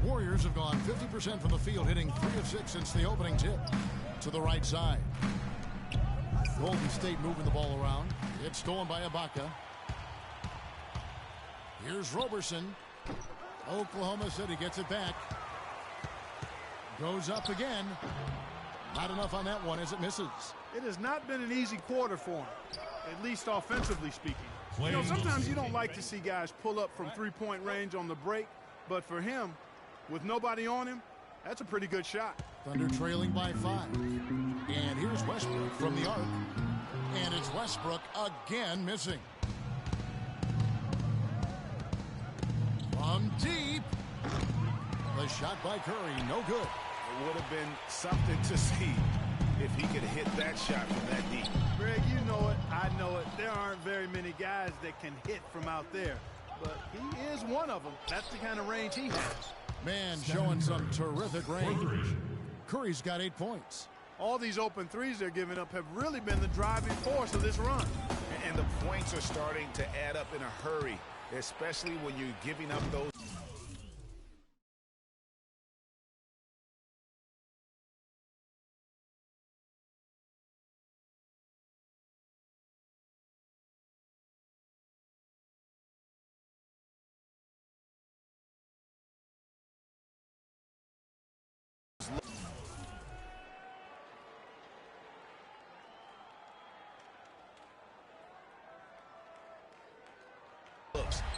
Warriors have gone 50% from the field, hitting 3 of 6 since the opening tip. To the right side. Golden State moving the ball around. It's stolen by Ibaka. Here's Roberson. Oklahoma City gets it back. Goes up again. Not enough on that one as it misses. It has not been an easy quarter for him, at least offensively speaking. You know, sometimes you don't like to see guys pull up from three-point range on the break, but for him, with nobody on him, that's a pretty good shot. Thunder trailing by 5. And here's Westbrook from the arc. And it's Westbrook again missing. From deep. The shot by Curry, no good. It would have been something to see if he could hit that shot from that deep. Greg, you know it, I know it. There aren't very many guys that can hit from out there. But he is one of them. That's the kind of range he has. Man showing some terrific range. Curry's got 8 points. All these open threes they're giving up have really been the driving force of this run. And the points are starting to add up in a hurry, especially when you're giving up those.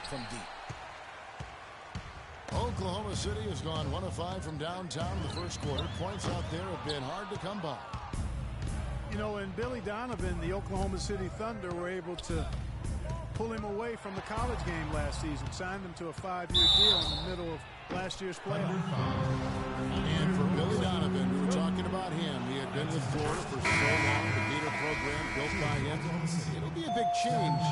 From deep. Oklahoma City has gone 1 of 5 from downtown in the first quarter. Points out there have been hard to come by. You know, and Billy Donovan, the Oklahoma City Thunder, were able to pull him away from the college game last season. Signed him to a 5-year deal in the middle of last year's playoff. And for Billy Donovan, we were talking about him. He had been with Florida for so long, the Gator program built by him. It'll be a big change.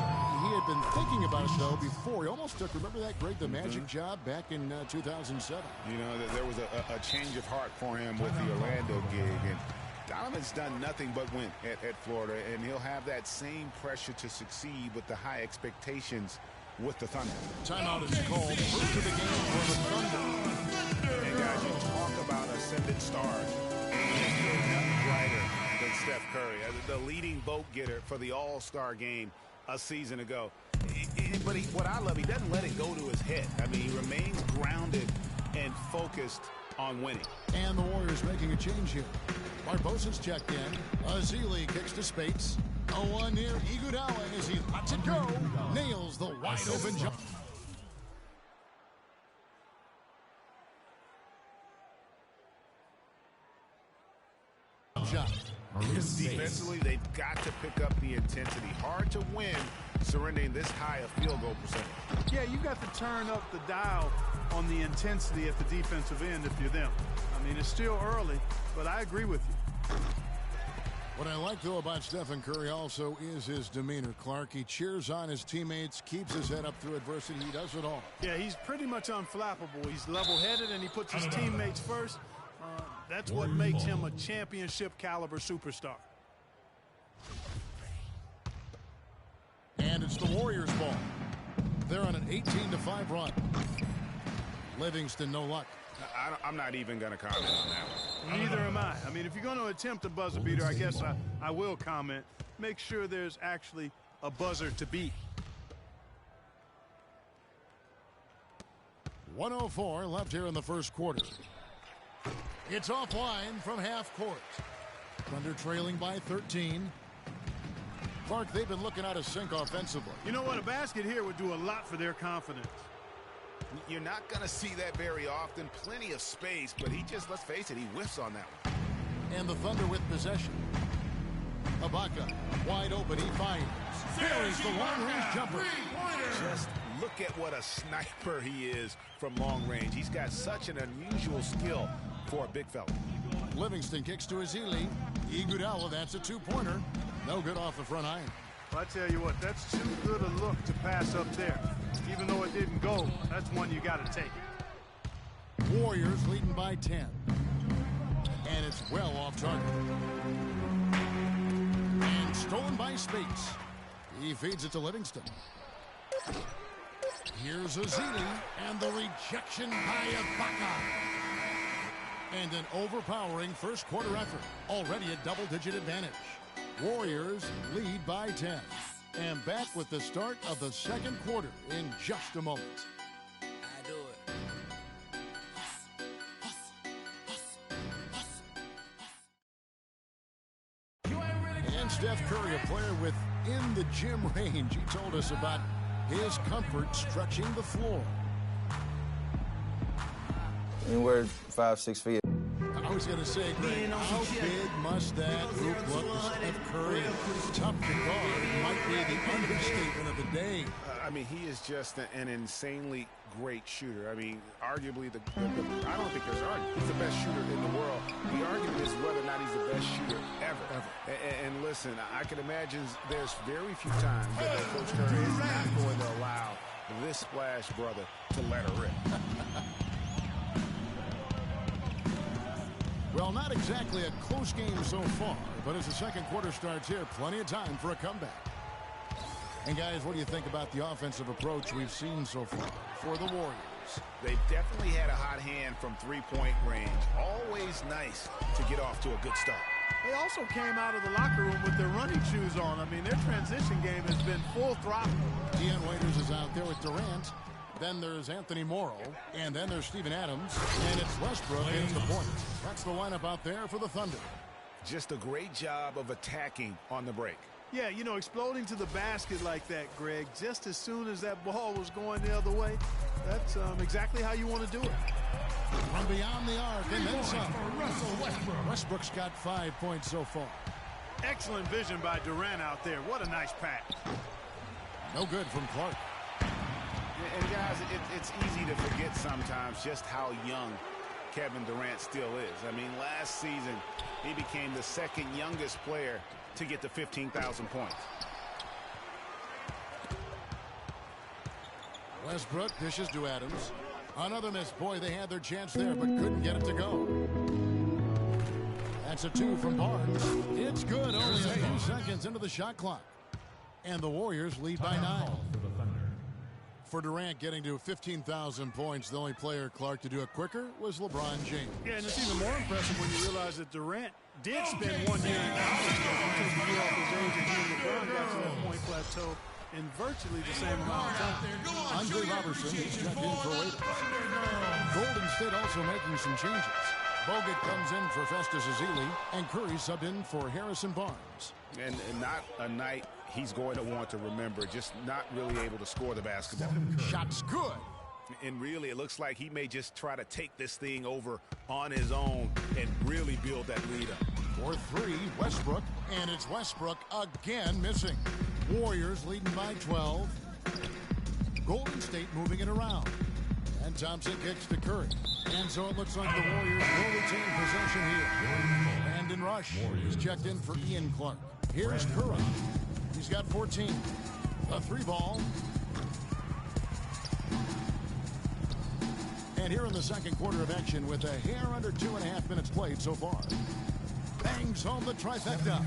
He had been thinking about it, though, before. He almost took, remember that Greg, the Magic job back in 2007? You know, there was a change of heart for him with the Orlando gig. And Donovan's done nothing but win at Florida, and he'll have that same pressure to succeed with the high expectations with the Thunder. Timeout is called. First of the game for the Thunder. And guys, you talk about ascendant stars. There's nothing brighter than Steph Curry, the leading vote getter for the All-Star game a season ago. But what I love, he doesn't let it go to his head. I mean, he remains grounded and focused on winning. And the Warriors making a change here. Barbosa's checked in. Azili kicks to Spates. A one near Iguodala as he lets it go. Nails the wide open jump. Shot. Defensively, they've got to pick up the intensity. Hard to win surrendering this high a field goal percentage. Yeah, you got to turn up the dial on the intensity at the defensive end if you're them. I mean, it's still early, but I agree with you. What I like, though, about Stephen Curry also is his demeanor. Clark, he cheers on his teammates, keeps his head up through adversity. He does it all. Yeah, he's pretty much unflappable. He's level-headed, and he puts his teammates first. That's what makes him a championship-caliber superstar. And it's the Warriors' ball. They're on an 18-5 run. Livingston, no luck. I'm not even going to comment on that one. Neither am I. I mean, if you're going to attempt a buzzer beater, I guess I will comment. Make sure there's actually a buzzer to beat. 1:04 left here in the first quarter. It's offline from half court. Thunder trailing by 13. Clark, they've been looking out of sync offensively. You know what? A basket here would do a lot for their confidence. You're not going to see that very often. Plenty of space, but he just, let's face it, he whiffs on that one. And the Thunder with possession. Ibaka, wide open, he fires. There is the long-range jumper. Just look at what a sniper he is from long range. He's got such an unusual skill for a big fella. Livingston kicks to Azili. Iguodala, that's a two-pointer. No good off the front iron. Well, I tell you what, that's too good a look to pass up there. Even though it didn't go, that's one you got to take. Warriors leading by 10. And it's well off target. And stolen by Spates. He feeds it to Livingston. Here's Ezeli, and the rejection by Ibaka. And an overpowering first quarter effort. Already a double-digit advantage. Warriors lead by 10. And back with the start of the second quarter in just a moment. I do it. And Steph Curry, a player within the gym range. He told us about his comfort stretching the floor. Anywhere 5-6 feet. I was going to say, Greg, how big must that group look with Steph Curry? Tough to guard might be the understatement of the day. I mean, he is just an insanely great shooter. I mean, arguably, I don't think there's an argument. He's the best shooter in the world. The argument is whether or not he's the best shooter ever. And listen, I can imagine there's very few times that Coach Curry is not going to allow this splash brother to let her rip. Well, not exactly a close game so far, but as the second quarter starts here, plenty of time for a comeback. And guys, what do you think about the offensive approach we've seen so far for the Warriors? They've definitely had a hot hand from three-point range. Always nice to get off to a good start. They also came out of the locker room with their running shoes on. I mean, their transition game has been full throttle. Deion Waiters is out there with Durant. Then there's Anthony Morrow, and then there's Steven Adams, and it's Westbrook in the point. That's the lineup out there for the Thunder. Just a great job of attacking on the break. Yeah, you know, exploding to the basket like that, Greg, just as soon as that ball was going the other way, that's exactly how you want to do it. From beyond the arc, and then some. Westbrook's got 5 points so far. Excellent vision by Durant out there. What a nice pass. No good from Clark. And guys, it's easy to forget sometimes just how young Kevin Durant still is. I mean, last season, he became the second youngest player to get to 15,000 points. Westbrook dishes to Adams. Another miss. Boy, they had their chance there, but couldn't get it to go. That's a 2 from Barnes. It's good. Only a few seconds into the shot clock. And the Warriors lead by 9. For Durant getting to 15,000 points, the only player, Clark, to do it quicker was LeBron James. Yeah, and it's even more impressive when you realize that Durant did spend 1 year in college because he off his age and he and LeBron got to that point plateau in virtually the same amount of time. Andre Robertson is checked in for Waiters. Golden State also making some changes. Bogut comes in for Festus Ezeli, and Curry subbed in for Harrison Barnes. And not a night he's going to want to remember, just not really able to score the basketball. Shot's good. And really, it looks like he may just try to take this thing over on his own and really build that lead up. For 3, Westbrook, and it's Westbrook again missing. Warriors leading by 12. Golden State moving it around. And Thompson kicks to Curry. And so it looks like the Warriors will retain possession here. Brandon Rush is checked in for Ian Clark. Here's Curry. He's got 14. A 3-ball. And here in the second quarter of action with a hair under 2.5 minutes played so far. Bangs home the trifecta.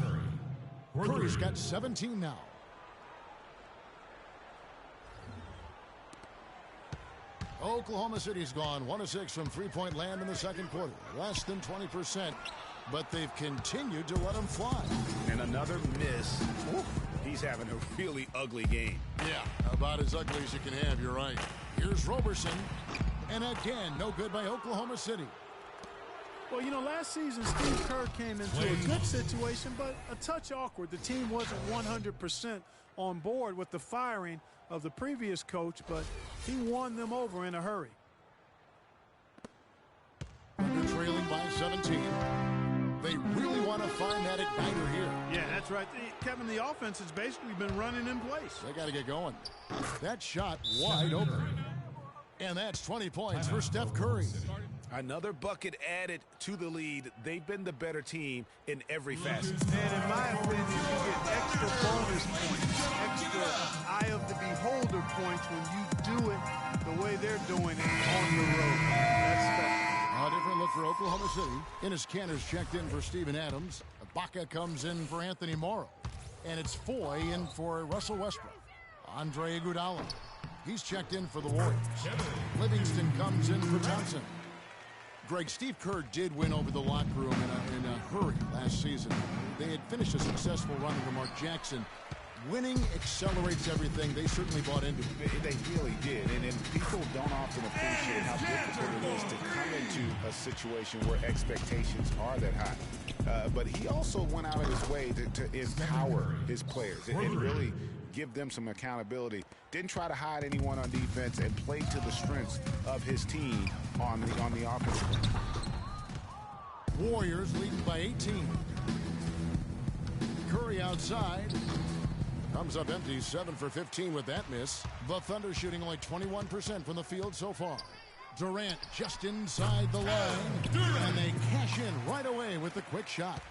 Curry's got 17 now. Oklahoma City's gone 1 of 6 from three-point land in the second quarter. Less than 20%, but they've continued to let them fly. And another miss. Oof. He's having a really ugly game. Yeah, about as ugly as you can have, you're right. Here's Roberson, and again, no good by Oklahoma City. Well, you know, last season, Steve Kerr came into a good situation, but a touch awkward. The team wasn't 100% on board with the firing of the previous coach, but he won them over in a hurry. Under trailing by 17. They really want to find that igniter here. Yeah, that's right. Kevin, the offense has basically been running in place. They got to get going. That shot wide open. And that's 20 points for Steph Curry. Another bucket added to the lead. They've been the better team in every facet. And in my opinion, you get extra bonus points, extra eye of the beholder points when you do it the way they're doing it on the road. That's special. A different look for Oklahoma City. Ennis Cantor's checked in for Steven Adams. Ibaka comes in for Anthony Morrow. And it's Foy in for Russell Westbrook. Andre Iguodala. He's checked in for the Warriors. Livingston comes in for Thompson. Greg, Steve Kerr did win over the locker room in a hurry last season. They had finished a successful run under Mark Jackson. Winning accelerates everything. They certainly bought into it. They really did. And people don't often appreciate how difficult it is to come into a situation where expectations are that high. But he also went out of his way to empower his players and really give them some accountability. Didn't try to hide anyone on defense and played to the strengths of his team on the offensive end. Warriors leading by 18. Curry outside. Comes up empty, 7 for 15 with that miss. The Thunder shooting only 21% from the field so far. Durant just inside the line. And they cash in right away with the quick shot.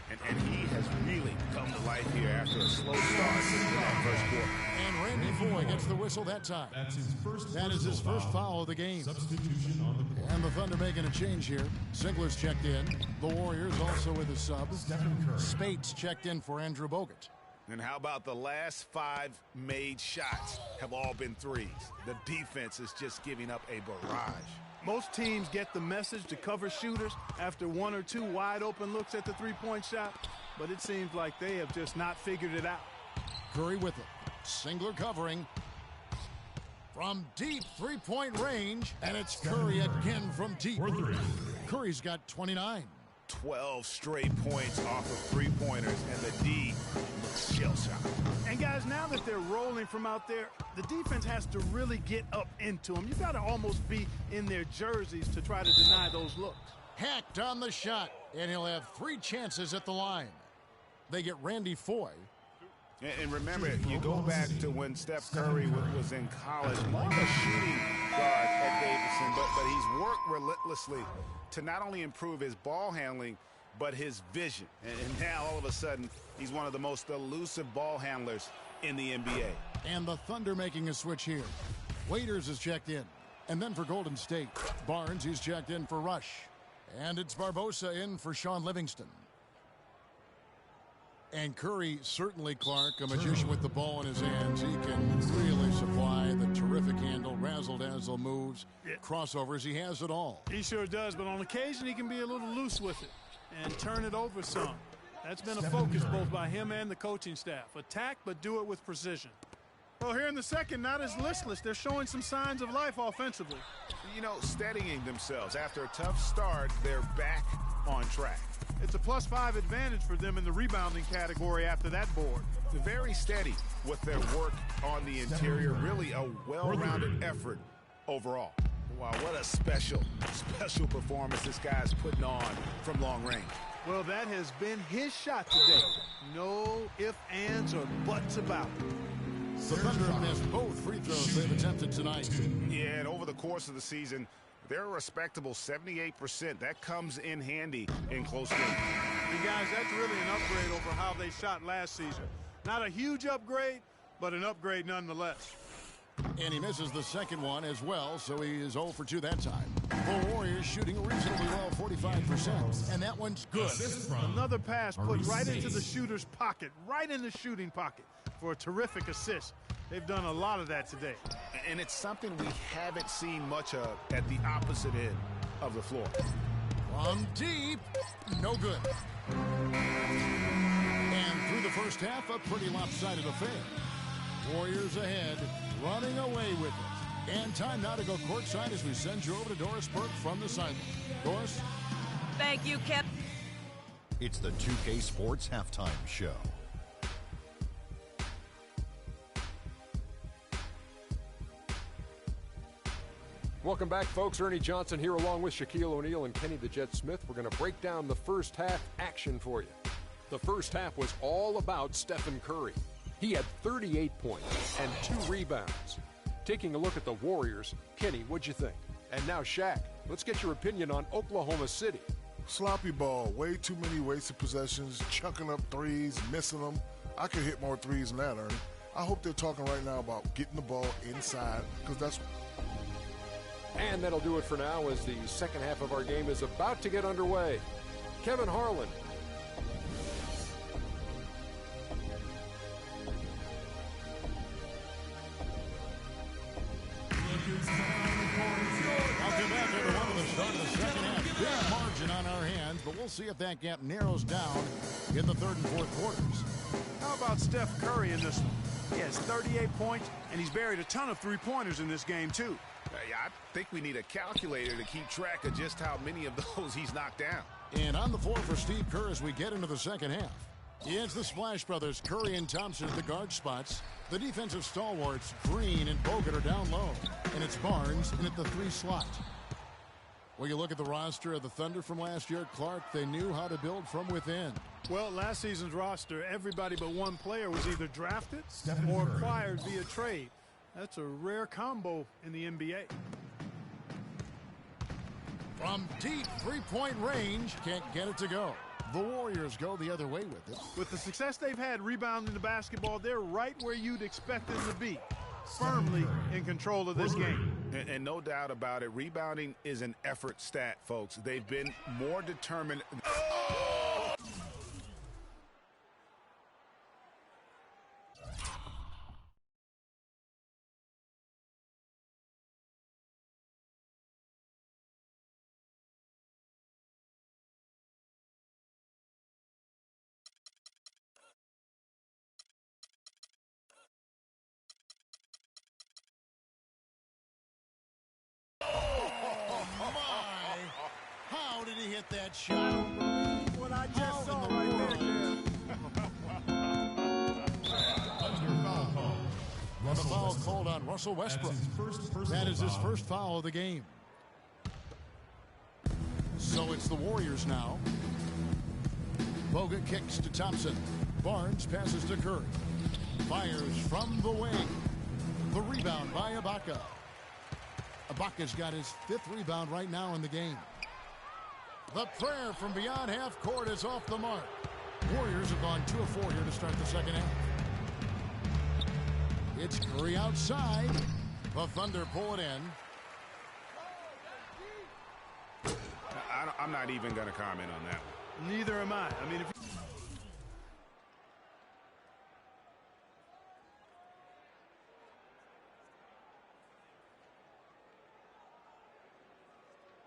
And he has really come to life here after a slow start in that first quarter. And Randy Foye gets the whistle that time. That is his first foul of the game. Substitution on the court. And the Thunder making a change here. Singler's checked in. The Warriors also with a sub. Spates checked in for Andrew Bogut. And how about the last 5 made shots have all been threes? The defense is just giving up a barrage. Most teams get the message to cover shooters after 1 or 2 wide open looks at the three-point shot, but it seems like they have just not figured it out. Curry with it. Singler covering. From deep three-point range, and it's Curry again from deep. Curry's got 29. 12 straight points off of three-pointers, and the D looks shell-shocked. And guys, now that they're rolling from out there, the defense has to really get up into them. You got to almost be in their jerseys to try to deny those looks. Hacked on the shot, and he'll have 3 chances at the line. They get Randy Foye. And remember, you go back to when Steph Curry was in college, more of a shooting guard at Davidson, but he's worked relentlessly to not only improve his ball handling, but his vision. And now, all of a sudden, he's one of the most elusive ball handlers in the NBA. And the Thunder making a switch here. Waiters is checked in. And then for Golden State, Barnes, he's checked in for Rush. And it's Barbosa in for Sean Livingston. And Curry, certainly, Clark, a magician with the ball in his hands. He can really supply the terrific handle, razzle-dazzle moves, crossovers. He has it all. He sure does, but on occasion he can be a little loose with it and turn it over some. That's been a focus both by him and the coaching staff. Attack, but do it with precision. Well, here in the second, not as listless. They're showing some signs of life offensively. You know, steadying themselves. After a tough start, they're back on track. It's a +5 advantage for them in the rebounding category after that board. Very steady with their work on the interior. Really a well-rounded effort overall. Wow, what a special performance this guy's putting on from long range. Well, that has been his shot today. No ifs, ands, or buts about it. The Thunder have missed both free throws they've attempted tonight. Yeah, and over the course of the season, they're a respectable 78%. That comes in handy in close games. And guys, that's really an upgrade over how they shot last season. Not a huge upgrade, but an upgrade nonetheless. And he misses the second one as well, so he is 0 for 2 that time. The Warriors shooting reasonably well, 45%. And that one's good. Another pass put right into the shooter's pocket, right in the shooting pocket for a terrific assist. They've done a lot of that today. And it's something we haven't seen much of at the opposite end of the floor. From deep, no good. And through the first half, a pretty lopsided affair. Warriors ahead, running away with it. And time now to go courtside as we send you over to Doris Burke from the sideline. Doris? Thank you, Kep. It's the 2K Sports Halftime Show. Welcome back, folks. Ernie Johnson here along with Shaquille O'Neal and Kenny the Jet Smith. We're going to break down the first half action for you. The first half was all about Stephen Curry. He had 38 points and 2 rebounds. Taking a look at the Warriors, Kenny, what'd you think? And now, Shaq, let's get your opinion on Oklahoma City. Sloppy ball, way too many wasted possessions, chucking up threes, missing them. I could hit more threes than that, Ernie. I hope they're talking right now about getting the ball inside, because that's... And that'll do it for now as the second half of our game is about to get underway. Kevin Harlan. we'll see if that gap narrows down in the third and fourth quarters. How about Steph Curry in this one? He has 38 points, and he's buried a ton of three-pointers in this game, too. I think we need a calculator to keep track of just how many of those he's knocked down. And on the floor for Steve Kerr as we get into the second half. It's the Splash Brothers, Curry and Thompson at the guard spots. The defensive stalwarts, Green and Bogut, are down low. And it's Barnes in at the 3 slot. When you look at the roster of the Thunder from last year, Clark, they knew how to build from within. Well, last season's roster, everybody but one player was either drafted or acquired via trade. That's a rare combo in the NBA. From deep three-point range, can't get it to go. The Warriors go the other way with it. With the success they've had rebounding the basketball, they're right where you'd expect them to be, firmly in control of this game. And no doubt about it, rebounding is an effort stat, folks. They've been more determined. How did he hit that shot? What I just saw right there, Jim. The foul called on Russell Westbrook. That is his first foul of the game. So it's the Warriors now. Bogut kicks to Thompson. Barnes passes to Curry. Fires from the wing. The rebound by Ibaka. Ibaka's got his 5th rebound right now in the game. The prayer from beyond half court is off the mark. Warriors have gone 2 of 4 here to start the second half. It's Curry outside. The Thunder pull it in. I'm not even going to comment on that one. Neither am I. I mean, if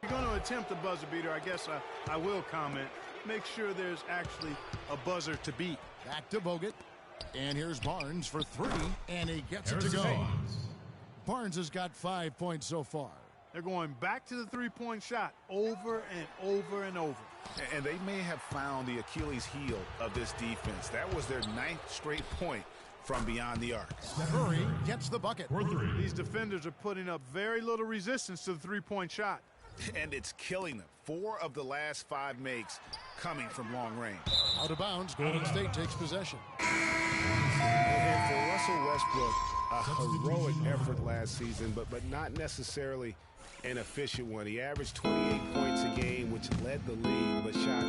you're going to attempt a buzzer beater, I guess I will comment. Make sure there's actually a buzzer to beat. Back to Bogut. And here's Barnes for 3, and he gets it to go. Barnes has got 5 points so far. They're going back to the three-point shot over and over and over. And they may have found the Achilles heel of this defense. That was their 9th straight point from beyond the arc. Curry gets the bucket. These defenders are putting up very little resistance to the three-point shot. And it's killing them. 4 of the last 5 makes coming from long range. Out of bounds, Golden State takes possession. And for Russell Westbrook, a heroic effort last season, but not necessarily an efficient one. He averaged 28 points a game, which led the league, but shot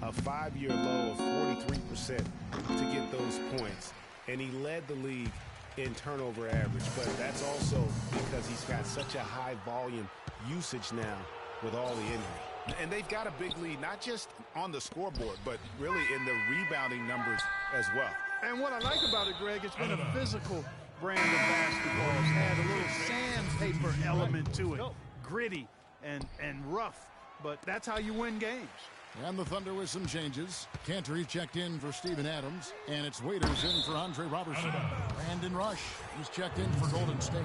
a 5-year low of 43% to get those points. And he led the league in turnover average, but that's also because he's got such a high volume usage now with all the injury. And they've got a big lead, not just on the scoreboard, but really in the rebounding numbers as well. And what I like about it, Greg, it's been a physical brand of basketball. It's had a little sandpaper element to it. Gritty and rough, but that's how you win games. And the Thunder with some changes. Cantor checked in for Steven Adams, and it's Waiters in for Andre Robertson. Brandon Rush, he's checked in for Golden State.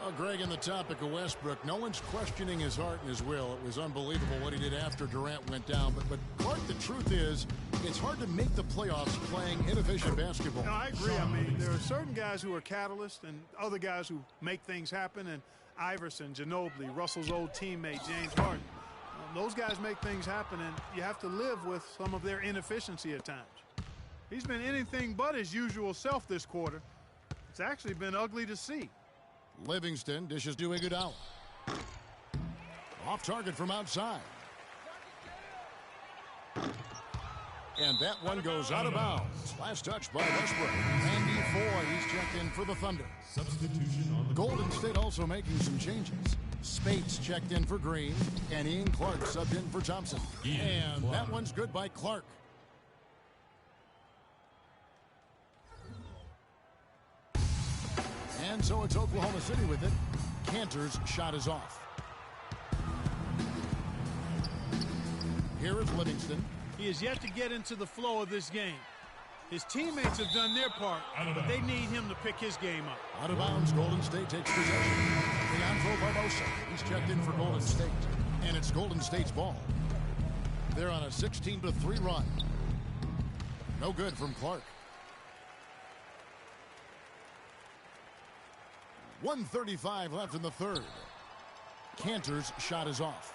Oh, Greg, on the topic of Westbrook, no one's questioning his heart and his will. It was unbelievable what he did after Durant went down. But Clark, the truth is, it's hard to make the playoffs playing inefficient basketball. No, I agree. I mean, there are certain guys who are catalysts and other guys who make things happen. And Iverson, Ginobili, Russell's old teammate, James Harden. Those guys make things happen, and you have to live with some of their inefficiency at times. He's been anything but his usual self this quarter. It's actually been ugly to see. Livingston dishes to Iguodala. Off target from outside. And that one goes out of bounds. Last touch by Westbrook. Randy Foy, he's checked in for the Thunder. Substitution on the Golden State also making some changes. Spates checked in for Green, and Ian Clark subbed in for Thompson. And that one's good by Clark. And so it's Oklahoma City with it. Cantor's shot is off. Here is Livingston. He has yet to get into the flow of this game. His teammates have done their part, but they need him to pick his game up. Out of bounds, Golden State takes possession. Leandro Barbosa, he's checked in for Golden State. And it's Golden State's ball. They're on a 16-3 run. No good from Clark. 1:35 left in the third. Cantor's shot is off.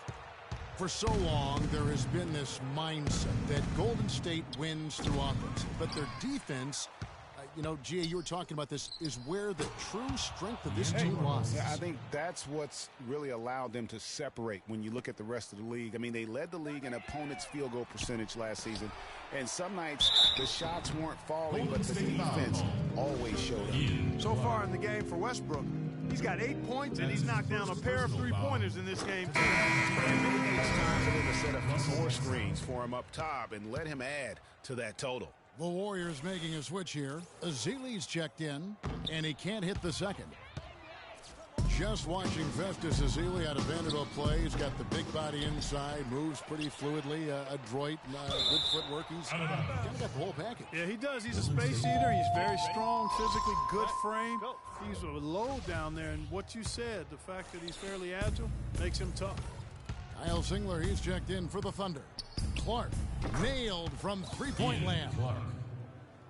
For so long, there has been this mindset that Golden State wins through offense, but their defense, Gia, you were talking about this, is where the true strength of this team lies. Yeah, I think that's what's really allowed them to separate when you look at the rest of the league. I mean, they led the league in opponents' field goal percentage last season, and some nights the shots weren't falling, but the defense always showed up. So far in the game for Westbrook, he's got 8 points, and he's knocked down a pair of three-pointers in this game, too. And maybe it's time for them to set up some more screens for him up top and let him add to that total. The Warriors making a switch here. Azili's checked in, and he can't hit the second. Just watching Festus Ezeli out of Vanderbilt play. He's got the big body inside, moves pretty fluidly, adroit, good footwork. He's kind of got the whole package. Yeah, he does. He's a space eater. He's very strong, physically good frame. He's a load down there, and what you said, the fact that he's fairly agile, makes him tough. Kyle Singler, he's checked in for the Thunder. Clark, nailed from three-point land.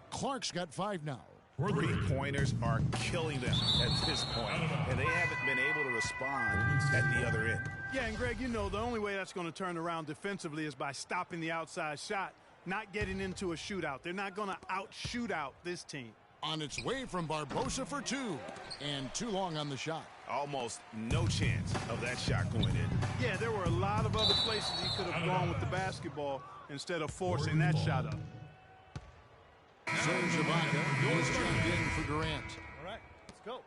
Clark's got 5 now. Three-pointers are killing them at this point, and they haven't been able to respond at the other end. Yeah, and Greg, the only way that's going to turn around defensively is by stopping the outside shot, not getting into a shootout. They're not going to out-shootout this team. On its way from Barbosa for 2, and too long on the shot. Almost no chance of that shot going in. Yeah, there were a lot of other places he could have gone with the basketball instead of forcing that shot up. Serge Ibaka is checked in for Durant. All right, let's go.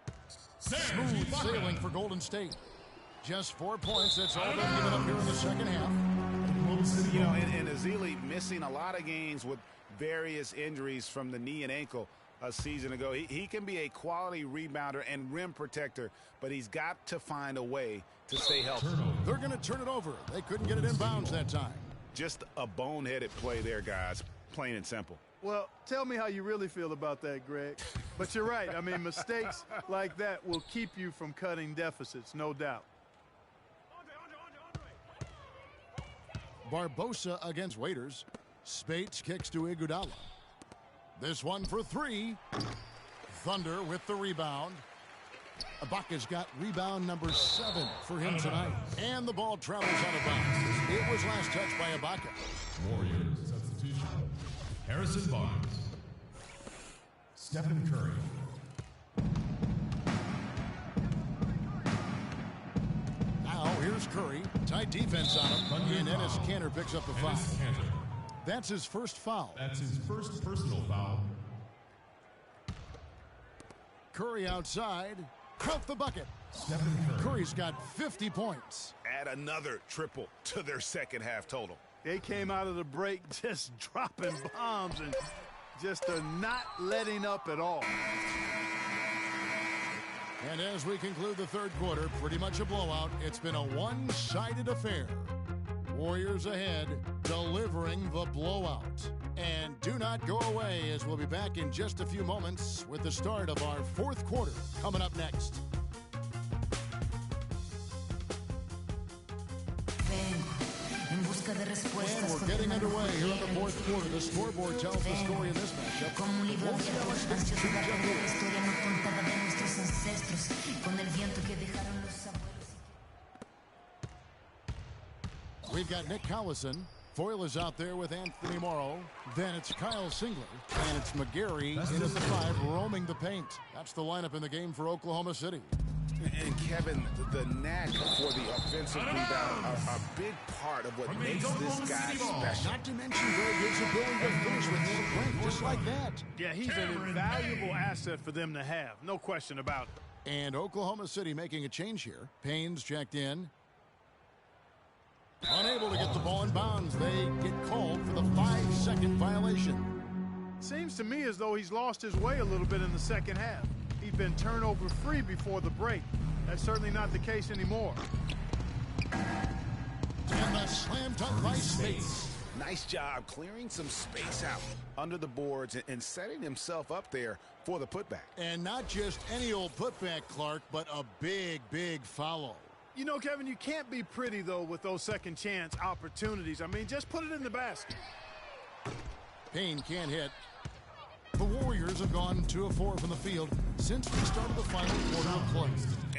Smooth sailing for Golden State. Just 4 points. That's all they've given up here in the second half. And Ezeli missing a lot of games with various injuries from the knee and ankle a season ago. He can be a quality rebounder and rim protector, but he's got to find a way to stay healthy. They're going to turn it over. They couldn't get it in bounds that time. Just a boneheaded play there, guys. Plain and simple. Well, tell me how you really feel about that, Greg. But you're right. I mean, mistakes like that will keep you from cutting deficits, no doubt. Barbosa against Waiters. Spates kicks to Iguodala. This one for 3. Thunder with the rebound. Ibaka's got rebound number 7 for him tonight. And the ball travels out of bounds. It was last touched by Ibaka. Warriors substitution. Harrison Barnes. Stephen Curry. Now here's Curry. Tight defense on him. And Enes Kanter picks up the foul. That's his first foul. That's his first personal foul. Curry outside. Count the bucket. Stephen Curry. Curry's got 50 points. Add another triple to their second half total. They came out of the break just dropping bombs and just not letting up at all. And as we conclude the third quarter, pretty much a blowout. It's been a one-sided affair. Warriors ahead, delivering the blowout. And do not go away, as we'll be back in just a few moments with the start of our fourth quarter coming up next. And we're getting underway here in the fourth quarter. The scoreboard tells the story in this matchup. We've got Nick Collison. Foyle is out there with Anthony Morrow. Then it's Kyle Singler. And it's McGarry in at the 5, roaming the paint. That's the lineup in the game for Oklahoma City. And Kevin, the knack for the offensive rebound are a big part of what makes this guy special. Not to mention Greg his ability to finish with one point, just like that. Yeah, he's an invaluable asset for them to have. No question about it. And Oklahoma City making a change here. Payne's checked in. Unable to get the ball in bounds. They get called for the 5-second violation. Seems to me as though he's lost his way a little bit in the second half. He's been turnover free before the break. That's certainly not the case anymore. And the slam Clamped up by Space. Nice job clearing some space out under the boards and setting himself up there for the putback. And not just any old putback, Clark, but a big, big follow. You know, Kevin, you can't be pretty, though, with those second chance opportunities. I mean, just put it in the basket. Payne can't hit. The Warriors have gone 2 of 4 from the field since we started the final quarter of play.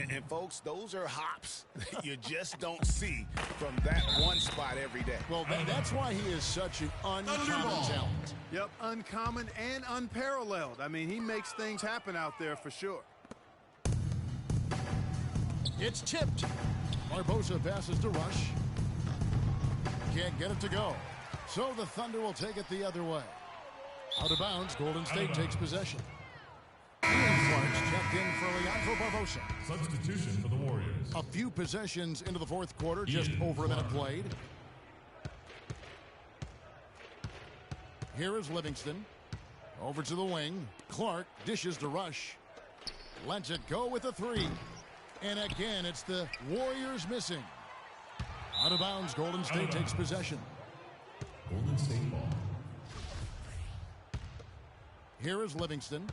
And folks, those are hops you just don't see from that one spot every day. Well, that's why he is such an uncommon talent. Yep, uncommon and unparalleled. I mean, he makes things happen out there for sure. It's tipped. Barbosa passes to Rush. Can't get it to go. So the Thunder will take it the other way. Out of bounds, Golden State takes possession. Ian Clark's checked in for Leandro Barbosa. Substitution for the Warriors. A few possessions into the fourth quarter, just over a minute played. Here is Livingston. Over to the wing. Clark dishes to Rush. Lets it go with a 3. And again, it's the Warriors missing. Out of bounds, Golden State takes possession. Golden State ball. Here is Livingston.